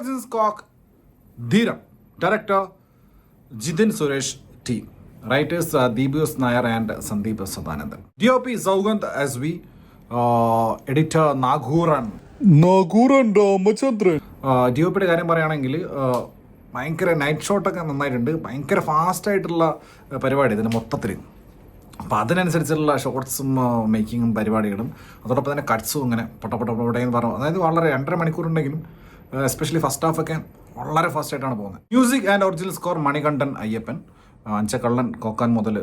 Origin Squawk, Dhiram. Director, Jithin Suresh T. Writers, Deebius Nair and Sandeep Sadanandan. DOP, Zaugant SV. Editor, Naghuran. നാഗൂറൻ Ramachandran. DOPയുടെ കാര്യം പറയുകയാണെങ്കിൽ ഭയങ്കര night ഷോട്ടൊക്കെ നന്നായിട്ടുണ്ട്. ഭയങ്കര ഫാസ്റ്റായിട്ടുള്ള പരിപാടി ഇതിന് മൊത്തത്തിൽ. അപ്പോൾ അതിനനുസരിച്ചുള്ള ഷോർട്സും മേക്കിങ്ങും പരിപാടികളും അതോടൊപ്പം തന്നെ കട്ട്സും ഇങ്ങനെ പൊട്ടപ്പൊട്ടപ്പൊട്ടേന്ന് പറഞ്ഞു. അതായത് വളരെ 2.5 മണിക്കൂറുണ്ടെങ്കിലും എസ്പെഷ്യലി ഫസ്റ്റ് ഹാഫൊക്കെ വളരെ ഫാസ്റ്റായിട്ടാണ് പോകുന്നത്. Music and original score Manikandan Ayyappan. Anchakkallakokkan മുതൽ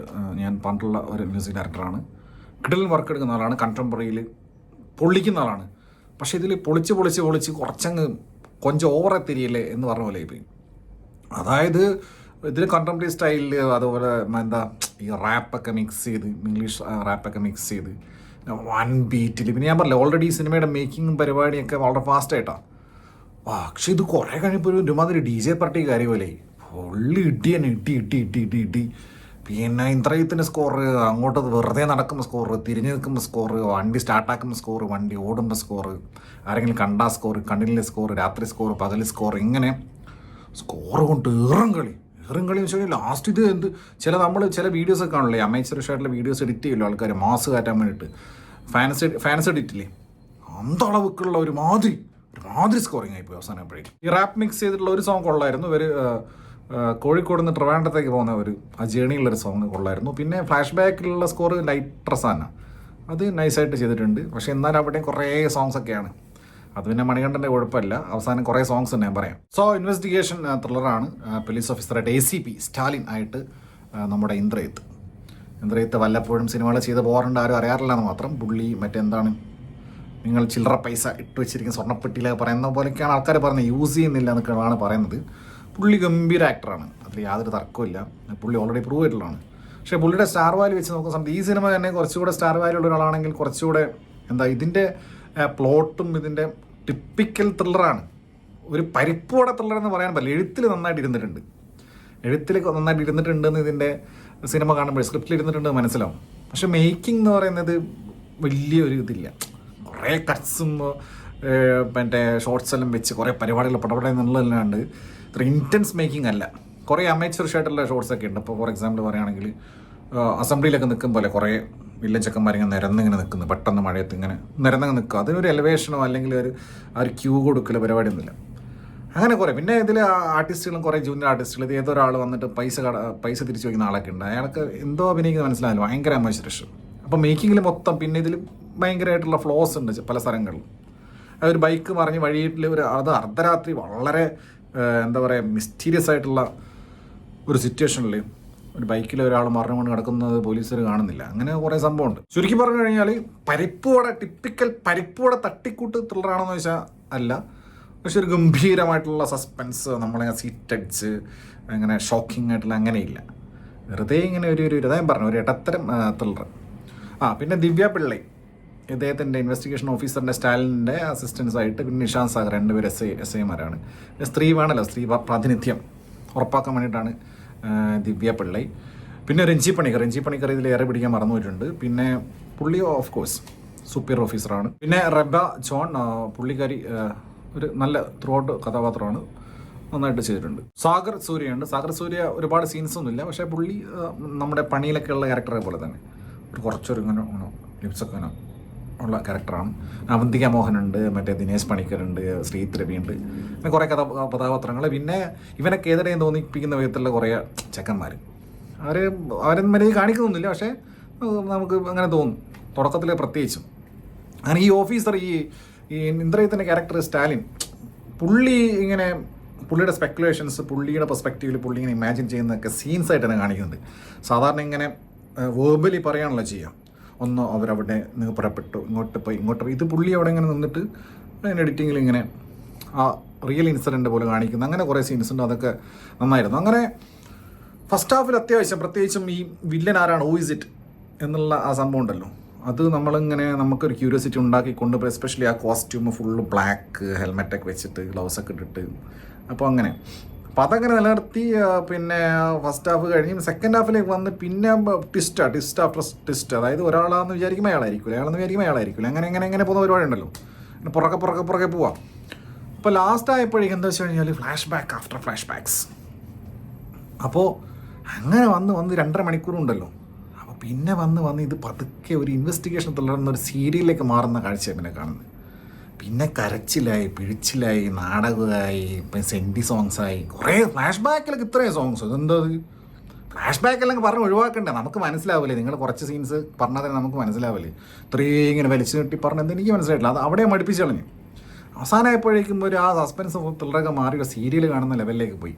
ഞാൻ പണ്ടുള്ള ഒരു മ്യൂസിക് ഡയറക്ടറാണ്. കിടലിൽ വർക്ക് എടുക്കുന്ന ആളാണ്. കണ്ടംപററിയിൽ പൊള്ളിക്കുന്ന ആളാണ്. പക്ഷേ ഇതിൽ പൊളിച്ച് കുറച്ചങ്ങ് കൊഞ്ചം ഓവറെ തിരിയല്ലേ എന്ന് പറഞ്ഞ പോലെ പോയി. അതായത് ഇതിൽ കണ്ടംപററി സ്റ്റൈലിൽ അതുപോലെ എന്താ ഈ റാപ്പൊക്കെ മിക്സ് ചെയ്ത് ഇംഗ്ലീഷ് റാപ്പൊക്കെ മിക്സ് ചെയ്ത് 1 ബീറ്റിൽ പിന്നെ ഞാൻ പറഞ്ഞില്ല ഓൾറെഡി സിനിമയുടെ മേക്കിങ്ങും പരിപാടിയൊക്കെ വളരെ ഫാസ്റ്റായിട്ടാണ്. പക്ഷെ ഇത് കുറേ കഴിഞ്ഞപ്പോൾ ഒരുമാതിരി DJ പാർട്ടി കാര്യം പോലെ ഫുള്ള് ഇട്ടി പിന്നെ ഇന്ദ്രജിത്തിൻ്റെ സ്കോർ, അങ്ങോട്ട് വെറുതെ നടക്കുമ്പോൾ സ്കോർ, തിരിഞ്ഞു നിൽക്കുമ്പോൾ സ്കോർ, വണ്ടി സ്റ്റാർട്ടാക്കുമ്പോൾ സ്കോർ, വണ്ടി ഓടുമ്പോൾ സ്കോർ, ആരെങ്കിലും കണ്ടാ സ്കോർ, കണ്ണിലെ സ്കോർ, രാത്രി സ്കോർ, പകൽ സ്കോർ, ഇങ്ങനെ സ്കോർ കൊണ്ട് ഏറും കളി എന്ന് വെച്ചാൽ ലാസ്റ്റ് ഇത് ചില വീഡിയോസൊക്കെ കാണില്ലേ, അമേച്ചറിഷായിട്ടുള്ള വീഡിയോസ് എഡിറ്റ് ചെയ്യുമല്ലോ ആൾക്കാർ മാസ് കാറ്റാൻ വേണ്ടിയിട്ട്, ഫാൻസ് എഡിറ്റില്ലേ, അന്തളവുക്കുള്ള ഒരുമാതിരി സ്കോറിങ് ആയിപ്പോയി അവസാനപ്പോഴേക്കും. ഈ റാപ്പ് മിക്സ് ചെയ്തിട്ടുള്ള ഒരു സോങ് കൊള്ളായിരുന്നു. ഇവർ കോഴിക്കോട് നിന്ന് ട്രിവാൻഡ്രത്തേക്ക് പോകുന്ന ആ ജേണിയുള്ളൊരു സോങ് കൊള്ളായിരുന്നു. പിന്നെ ഫ്ലാഷ് ബാക്കിലുള്ള സ്കോർ ലൈട്രസാണ്, അത് നൈസായിട്ട് ചെയ്തിട്ടുണ്ട്. പക്ഷേ എന്നാലും അവിടെയും കുറേ സോങ്സ് ഒക്കെയാണ്. അത് പിന്നെ മണികണ്ഠൻ്റെ കുഴപ്പമില്ല, അവസാനം കുറേ സോങ്സ് ഉണ്ട് ഞാൻ പറയാം. സോ ഇൻവെസ്റ്റിഗേഷൻ ത്രില്ലറാണ്. പോലീസ് ഓഫീസറായിട്ട് ACP സ്റ്റാലിൻ ആയിട്ട് നമ്മുടെ ഇന്ദ്രജിത്ത് വല്ലപ്പോഴും സിനിമകൾ ചെയ്ത് പോകാറുണ്ട്, ആരും അറിയാറില്ല എന്ന് മാത്രം. പുള്ളി മറ്റെന്താണ് നിങ്ങൾ ചില്ലറ പൈസ ഇട്ട് വെച്ചിരിക്കുന്ന സ്വർണ്ണപ്പെട്ടിയിലൊക്കെ പറയുന്ന പോലെയൊക്കെയാണ് ആൾക്കാർ പറയുന്നത്, യൂസ് ചെയ്യുന്നില്ല എന്നൊക്കെയാണ് പറയുന്നത്. പുള്ളി ഗംഭീര ആക്ടറാണ്, അതിൽ യാതൊരു തർക്കമില്ല. പുള്ളി ഓൾറെഡി പ്രൂവ് ആയിട്ടുള്ളതാണ്. പക്ഷേ പുള്ളിയുടെ സ്റ്റാർ വാല്യൂ വെച്ച് നോക്കുന്ന സമയത്ത് ഈ സിനിമ തന്നെ കുറച്ചുകൂടെ സ്റ്റാർ വാല്യൂ ഉള്ള ഒരാളാണെങ്കിൽ കുറച്ചുകൂടെ ഇതിൻ്റെ പ്ലോട്ടും ഇതിൻ്റെ ടിപ്പിക്കൽ ത്രില്ലറാണ്. ഒരു പരിപ്പോടെ ത്രില്ലർ എന്ന് പറയാൻ പറ്റില്ല. എഴുത്തിൽ നന്നായിട്ട് ഇരുന്നിട്ടുണ്ടെന്ന് ഇതിൻ്റെ സിനിമ കാണുമ്പോൾ സ്ക്രിപ്റ്റിൽ ഇരുന്നിട്ടുണ്ട് മനസ്സിലാവും. പക്ഷെ മേക്കിംഗ് എന്ന് പറയുന്നത് വലിയൊരു ഇതില്ല. കുറേ കട്ട്സും മറ്റേ ഷോർട്സ് എല്ലാം വെച്ച് കുറേ പരിപാടികൾ പടപടയെന്നുള്ളതല്ലാണ്ട് ഇത്ര ഇൻറ്റൻസ് മേക്കിംഗ് അല്ല. കുറേ അമേച്ചറിഷായിട്ടുള്ള ഷോർട്സൊക്കെ ഉണ്ട്. ഇപ്പോൾ ഫോർ എക്സാമ്പിൾ പറയുകയാണെങ്കിൽ അസംബ്ലിയിലൊക്കെ നിൽക്കും പോലെ കുറേ വില്ലൻ ചെക്കന്മാരിങ്ങനെ നിരന്നിങ്ങനെ നിൽക്കുന്നു, പെട്ടെന്ന് മഴയത്ത് ഇങ്ങനെ നിരന്നങ്ങ് നിൽക്കുക. അതിനൊരു എലിവേഷനോ അല്ലെങ്കിൽ ഒരു ക്യൂ കൊടുക്കലോ പരിപാടിയൊന്നുമില്ല. അങ്ങനെ കുറേ പിന്നെ ഇതിൽ ആർട്ടിസ്റ്റുകളും കുറേ ജൂനിയർ ആർട്ടിസ്റ്റുകൾ, ഇത് ഏതൊരാൾ വന്നിട്ട് പൈസ തിരിച്ചു വയ്ക്കുന്ന ആളൊക്കെ ഉണ്ട്. അയാൾക്ക് എന്തോ അഭിനയിക്കുന്നത് മനസ്സിലായാലും ഭയങ്കര അമേച്ചറിഷ്. അപ്പോൾ മേക്കിങ്ങിൽ മൊത്തം പിന്നെ ഇതിൽ ഭയങ്കരമായിട്ടുള്ള ഫ്ലോസ് ഉണ്ട് പല സ്ഥലങ്ങളിലും. ഒരു ബൈക്ക് മറിഞ്ഞ് വഴിയിൽ അത് അർദ്ധരാത്രി വളരെ എന്താ പറയുക മിസ്റ്റീരിയസ് ആയിട്ടുള്ള ഒരു സിറ്റുവേഷനിൽ ഒരു ബൈക്കിൽ ഒരാൾ മറിഞ്ഞു കൊണ്ട് കിടക്കുന്നത് പോലീസുകാർ കാണുന്നില്ല. അങ്ങനെ കുറേ സംഭവമുണ്ട്. ചുരുക്കി പറഞ്ഞു കഴിഞ്ഞാൽ ടിപ്പിക്കൽ പരിപ്പോടെ തട്ടിക്കൂട്ട് ത്രില്ലറാണെന്ന് ചോദിച്ചാൽ അല്ല. പക്ഷെ ഒരു ഗംഭീരമായിട്ടുള്ള സസ്പെൻസ്, നമ്മളെ സീറ്റ് അടിച്ച് അങ്ങനെ ഷോക്കിംഗ് ആയിട്ടുള്ള അങ്ങനെയില്ല. വെറുതെ ഇങ്ങനെ ഒരു ഞാൻ പറഞ്ഞു ഒരു ഇടത്തരം ത്രില്ലർ. പിന്നെ ദിവ്യ പിള്ളൈ, ഇദ്ദേഹത്തിൻ്റെ ഇൻവെസ്റ്റിഗേഷൻ ഓഫീസറിൻ്റെ സ്റ്റാലിൻ്റെ അസിസ്റ്റൻസായിട്ട്, പിന്നെ നിഷാന്ത് സാഗർ, 2 പേര് SI-മാരാണ്. സ്ത്രീ വേണമല്ലോ, സ്ത്രീ പ്രാതിനിധ്യം ഉറപ്പാക്കാൻ വേണ്ടിയിട്ടാണ് ദിവ്യ പിള്ളൈ. പിന്നെ രഞ്ജി പണിക്കർ ഇതിലേറെ പിടിക്കാൻ മറന്നുപോയിട്ടുണ്ട്. പിന്നെ പുള്ളി ഓഫ് കോഴ്സ് സൂപ്പർ ഓഫീസറാണ്. പിന്നെ റെബ ജോൺ, പുള്ളിക്കാരി ഒരു നല്ല ത്രൂ ഔട്ട് കഥാപാത്രമാണ്, നന്നായിട്ട് ചെയ്തിട്ടുണ്ട്. സാഗർ സൂര്യ ഒരുപാട് സീൻസൊന്നുമില്ല, പക്ഷേ പുള്ളി നമ്മുടെ പണിയിലൊക്കെ ഉള്ള ക്യാരക്ടറെ പോലെ തന്നെ കുറച്ചൊരു ഇങ്ങനെ ലിപ്സൊക്കെ ഇങ്ങനെ ഉള്ള ക്യാരക്ടറാണ്. അവന്തിക മോഹനുണ്ട്, മറ്റേ ദിനേശ് പണിക്കരുണ്ട്, ശ്രീത് രവിയുണ്ട്, പിന്നെ കുറേ കഥാപാത്രങ്ങൾ. പിന്നെ ഇവനൊക്കെ ഏതിടെയും തോന്നിപ്പിക്കുന്ന വിധത്തിലുള്ള കുറേ ചെക്കന്മാർ. അവരൊന്നും മര്യാദ കാണിക്കുന്നൊന്നുമില്ല, പക്ഷേ നമുക്ക് അങ്ങനെ തോന്നും തുടക്കത്തിൽ പ്രത്യേകിച്ചും. അങ്ങനെ ഈ ഓഫീസർ ഈ ഇന്ദ്രജിത്തിൻ്റെ ക്യാരക്ടർ സ്റ്റാലിൻ, പുള്ളിയുടെ സ്പെക്കുലേഷൻസ്, പുള്ളിയുടെ പെർസ്പെക്റ്റീവിൽ പുള്ളി ഇങ്ങനെ ഇമാജിൻ ചെയ്യുന്നതൊക്കെ സീൻസായിട്ട് തന്നെ കാണിക്കുന്നുണ്ട്. സാധാരണ ഇങ്ങനെ വേർബലി പറയാണല്ലോ ചെയ്യാം. ഒന്ന് അവരവിടെ പുറപ്പെട്ടു, ഇങ്ങോട്ട് പോയി. ഇത് പുള്ളി അവിടെ ഇങ്ങനെ നിന്നിട്ട് എഡിറ്റിങ്ങിൽ ഇങ്ങനെ ആ റിയൽ ഇൻസിഡൻറ്റ് പോലെ കാണിക്കുന്ന അങ്ങനെ കുറേ സീൻസ് ഉണ്ട്. അതൊക്കെ നന്നായിരുന്നു. അങ്ങനെ ഫസ്റ്റ് ഹാഫിൽ അത്യാവശ്യം പ്രത്യേകിച്ചും ഈ വില്ലൻ ആരാണ്, ഹൂ ഇസ് ഇറ്റ് എന്നുള്ള ആ സംഭവം ഉണ്ടല്ലോ, അത് നമുക്കൊരു ക്യൂരിയോസിറ്റി ഉണ്ടാക്കിക്കൊണ്ട്, എസ്പെഷ്യലി ആ കോസ്റ്റ്യൂം ഫുള്ള് ബ്ലാക്ക്, ഹെൽമെറ്റൊക്കെ വെച്ചിട്ട് ഗ്ലൗസൊക്കെ ഇട്ടിട്ട്, അപ്പോൾ അതങ്ങനെ നിലനിർത്തി. പിന്നെ ഫസ്റ്റ് ഹാഫ് കഴിഞ്ഞ് സെക്കൻഡ് ഹാഫിലേക്ക് വന്ന് പിന്നെ ട്വിസ്റ്റ് ആഫ്റ്റർ ട്വിസ്റ്റ്. അതായത് ഒരാളാണെന്ന് വിചാരിക്കുമ്പോൾ അയാളായിരിക്കില്ല, അങ്ങനെ പോകുന്ന പരിപാടി ഉണ്ടല്ലോ, പുറകെ പോവാം. ഇപ്പോൾ ലാസ്റ്റ് ആയപ്പോഴേക്കും എന്താ വെച്ച് കഴിഞ്ഞാൽ flash back after flash backs. അപ്പോൾ അങ്ങനെ വന്ന് 2.5 മണിക്കൂറുണ്ടല്ലോ. അപ്പോൾ പിന്നെ വന്ന് ഇത് പതുക്കെ ഒരു ഇൻവെസ്റ്റിഗേഷൻ തുടർന്ന ഒരു സീരിയലിലേക്ക് മാറുന്ന കാഴ്ച പിന്നെ കാണുന്നത്. പിന്നെ കരച്ചിലായി, പിഴിച്ചിലായി, നാടകമായി, ഇപ്പം സെൻറ്റി സോങ്സായി, കുറേ ഫ്ലാഷ് ബാക്കിലൊക്കെ ഇത്രയും സോങ്സ്. ഇതെന്താ ഫ്ലാഷ് ബാക്കെല്ലാം പറഞ്ഞ് ഒഴിവാക്കണ്ടേ? നമുക്ക് മനസ്സിലാവില്ലേ? നിങ്ങൾ കുറച്ച് സീൻസ് പറഞ്ഞാൽ തന്നെ നമുക്ക് മനസ്സിലാവില്ലേ? ഇത്രയും ഇങ്ങനെ വലിച്ചു കെട്ടി പറഞ്ഞത് എനിക്ക് മനസ്സിലായിട്ടില്ല. അത് അവിടെ മടുപ്പിച്ച് കളഞ്ഞു. അവസാനമായപ്പോഴേക്കും ഒരു ആ സസ്പെൻസ് ത്രില്ലറൊക്കെ മാറി ഒരു സീരിയൽ കാണുന്ന ലെവലിലേക്ക് പോയി.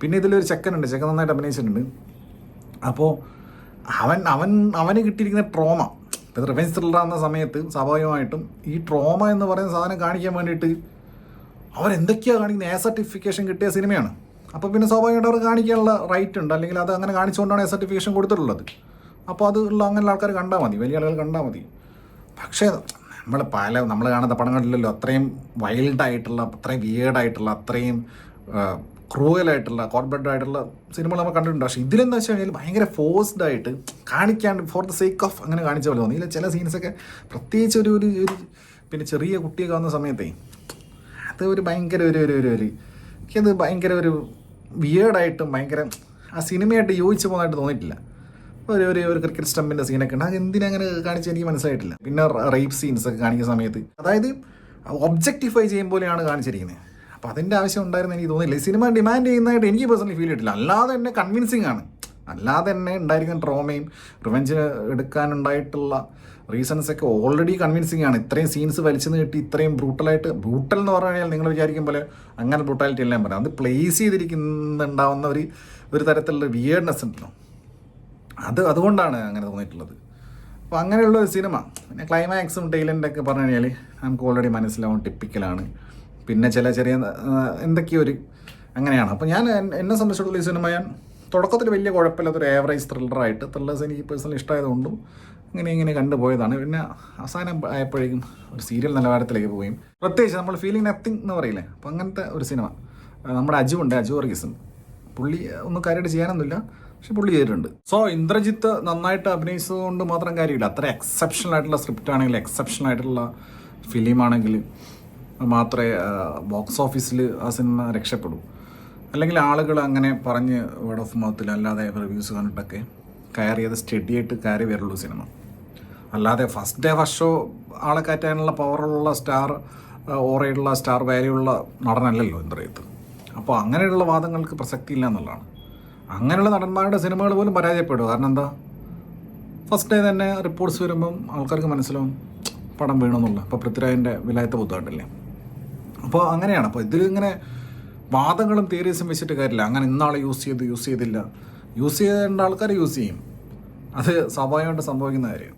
പിന്നെ ഇതിലൊരു ചെക്കനുണ്ട്, ചെക്കൻ നന്നായിട്ട് അഭിനയിച്ചിട്ടുണ്ട്. അപ്പോൾ അവന് കിട്ടിയിരിക്കുന്ന ട്രോമ, ഇപ്പോൾ റിവെഞ്ച് ത്രില്ലർ എന്ന സമയത്ത് സ്വാഭാവികമായിട്ടും ഈ ട്രോമ എന്ന് പറയുന്ന സാധനം കാണിക്കാൻ വേണ്ടിയിട്ട് അവരെന്തൊക്കെയാണ് കാണിക്കുന്നത്? എ സർട്ടിഫിക്കേഷൻ കിട്ടിയ സിനിമയാണ്. അപ്പോൾ പിന്നെ സ്വാഭാവികമായിട്ട് അവർ കാണിക്കാനുള്ള റൈറ്റ് ഉണ്ട്, അല്ലെങ്കിൽ അത് അങ്ങനെ കാണിച്ചുകൊണ്ടാണ് എ സർട്ടിഫിക്കേഷൻ കൊടുത്തിട്ടുള്ളത്. അപ്പോൾ അത് ഉള്ള അങ്ങനെയുള്ള ആൾക്കാർ കണ്ടാൽ മതി, വലിയ ആളുകൾ കണ്ടാൽ മതി. പക്ഷേ നമ്മൾ കാണുന്ന പടങ്ങളിലല്ലോ അത്രയും വൈൽഡായിട്ടുള്ള, അത്രയും വിയേർഡായിട്ടുള്ള, അത്രയും ക്രൂവലായിട്ടുള്ള, കോർബഡ് ആയിട്ടുള്ള സിനിമകൾ നമ്മൾ കണ്ടിട്ടുണ്ട്. പക്ഷേ ഇതിലെന്താ വെച്ച് കഴിഞ്ഞാൽ ഭയങ്കര ഫോഴ്സ്ഡ് ആയിട്ട് കാണിക്കാണ്ട് ഫോർ ദ സേക്ക് ഓഫ് അങ്ങനെ കാണിച്ച പോലെ തോന്നി. ഇതിൽ ചില സീൻസൊക്കെ പ്രത്യേകിച്ച് ഒരു പിന്നെ ചെറിയ കുട്ടിയൊക്കെ വന്ന സമയത്തേ അത് ഒരു ഭയങ്കര എനിക്കത് ഭയങ്കര ഒരു വിയേർഡായിട്ടും ഭയങ്കര ആ സിനിമയായിട്ട് യോജിച്ച് പോകുന്നതായിട്ട് തോന്നിയിട്ടില്ല. ഒരു ക്രിക്കറ്റ് സ്റ്റമ്പിൻ്റെ സീനൊക്കെ ഉണ്ട്, അത് എന്തിനങ്ങനെ കാണിച്ച് എനിക്ക് മനസ്സിലായിട്ടില്ല. പിന്നെ റേപ്പ് സീൻസൊക്കെ കാണിക്കുന്ന സമയത്ത് അതായത് ഒബ്ജക്റ്റിഫൈ ചെയ്യും പോലെയാണ് കാണിച്ചിരിക്കുന്നത്. അപ്പോൾ അതിൻ്റെ ആവശ്യം ഉണ്ടായിരുന്നു എനിക്ക് തോന്നിയില്ല. ഈ സിനിമ ഡിമാൻഡ് ചെയ്യുന്നതായിട്ട് എനിക്ക് പേഴ്സണലി ഫീൽ ചെയ്തിട്ടില്ല. അല്ലാതെ തന്നെ കൺവിൻസിങ് ആണ്. അല്ലാതെ തന്നെ ഉണ്ടായിരിക്കുന്ന ട്രോമയും റിവെഞ്ച് എടുക്കാനുണ്ടായിട്ടുള്ള റീസൺസ് ഒക്കെ ഓൾറെഡി കൺവിൻസിങ് ആണ്. ഇത്രയും സീൻസ് വലിച്ചു നീട്ടി ഇത്രയും ബ്രൂട്ടൽ എന്ന് പറഞ്ഞു കഴിഞ്ഞാൽ നിങ്ങൾ വിചാരിക്കും പോലെ അങ്ങനെ ബ്രൂട്ടാലിറ്റി എല്ലാം പറയാം. അത് പ്ലേസ് ചെയ്തിരിക്കുന്നുണ്ടാവുന്ന ഒരു തരത്തിലുള്ള വിയേർഡ്നെസ് ഉണ്ടല്ലോ, അതുകൊണ്ടാണ് അങ്ങനെ തോന്നിയിട്ടുള്ളത്. അപ്പോൾ അങ്ങനെയുള്ള ഒരു സിനിമ. പിന്നെ ക്ലൈമാക്സും ടൈലൻ്റൊക്കെ പറഞ്ഞു കഴിഞ്ഞാൽ നമുക്ക് ഓൾറെഡി മനസ്സിലാവും, ടിപ്പിക്കലാണ്. പിന്നെ ചെറിയ എന്തൊക്കെയോ അങ്ങനെയാണ്. അപ്പോൾ എന്നെ സംബന്ധിച്ചിടത്തോളം ഈ സിനിമ ഞാൻ തുടക്കത്തിൽ വലിയ കുഴപ്പമില്ലാത്തൊരു ആവറേജ് ത്രില്ലേഴ്സ് എനിക്ക് പേഴ്സണലി ഇഷ്ടമായതുകൊണ്ടും ഇങ്ങനെ കണ്ടുപോയതാണ്. പിന്നെ അവസാനം ആയപ്പോഴേക്കും ഒരു സീരിയൽ നിലവാരത്തിലേക്ക് പോയും, പ്രത്യേകിച്ച് നമ്മൾ ഫീലിംഗ് നത്തിങ് എന്ന് പറയില്ലേ, അപ്പോൾ അങ്ങനത്തെ ഒരു സിനിമ. നമ്മുടെ അജു വർഗീസും, പുള്ളി ഒന്നും കാര്യമായിട്ട് ചെയ്യാനൊന്നുമില്ല, പക്ഷെ പുള്ളി ചെയ്തിട്ടുണ്ട്. സോ ഇന്ദ്രജിത്ത് നന്നായിട്ട് അഭിനയിച്ചതുകൊണ്ട് മാത്രം കാര്യമില്ല. അത്ര എക്സെപ്ഷണൽ ആയിട്ടുള്ള സ്ക്രിപ്റ്റ് ആണെങ്കിൽ, എക്സെപ്ഷണൽ ആയിട്ടുള്ള ഫിലിമാണെങ്കിൽ മാത്രമേ ബോക്സ് ഓഫീസിൽ ആ സിനിമ രക്ഷപ്പെടൂ. അല്ലെങ്കിൽ ആളുകൾ അങ്ങനെ പറഞ്ഞ് വേർഡ് ഓഫ് മൗത്തിൽ അല്ലാതെ റിവ്യൂസ് കണ്ടിട്ടൊക്കെ സ്റ്റഡിയായിട്ട് കയറി വരുള്ളൂ സിനിമ. അല്ലാതെ ഫസ്റ്റ് ഷോ ആളെ കയറ്റാനുള്ള പവറുള്ള ഓറയുള്ള സ്റ്റാർ വാല്യുള്ള നടനല്ലല്ലോ ഇന്ദ്രജിത്ത്. അപ്പോൾ അങ്ങനെയുള്ള വാദങ്ങൾക്ക് പ്രസക്തി ഇല്ല എന്നുള്ളതാണ്. അങ്ങനെയുള്ള നടന്മാരുടെ സിനിമകൾ പോലും പരാജയപ്പെടും. കാരണം എന്താ, ഫസ്റ്റ് ഡേ തന്നെ റിപ്പോർട്ട്സ് വരുമ്പം ആൾക്കാർക്ക് മനസ്സിലാവും പടം വീണമെന്നുള്ള. ഇപ്പോൾ പൃഥ്വിരാജിൻ്റെ വിലായത്തെ പുത്തകണ്ടല്ലേ. അപ്പോൾ അങ്ങനെയാണ്. അപ്പോൾ ഇതിലിങ്ങനെ വാദങ്ങളും തിയറീസും വെച്ചിട്ട് കാര്യമില്ല. അങ്ങനെ ഇന്നാളെ യൂസ് ചെയ്തില്ല, യൂസ് ചെയ്യേണ്ട ആൾക്കാർ യൂസ് ചെയ്യും. അത് സ്വാഭാവികമായിട്ട് സംഭവിക്കുന്ന കാര്യം.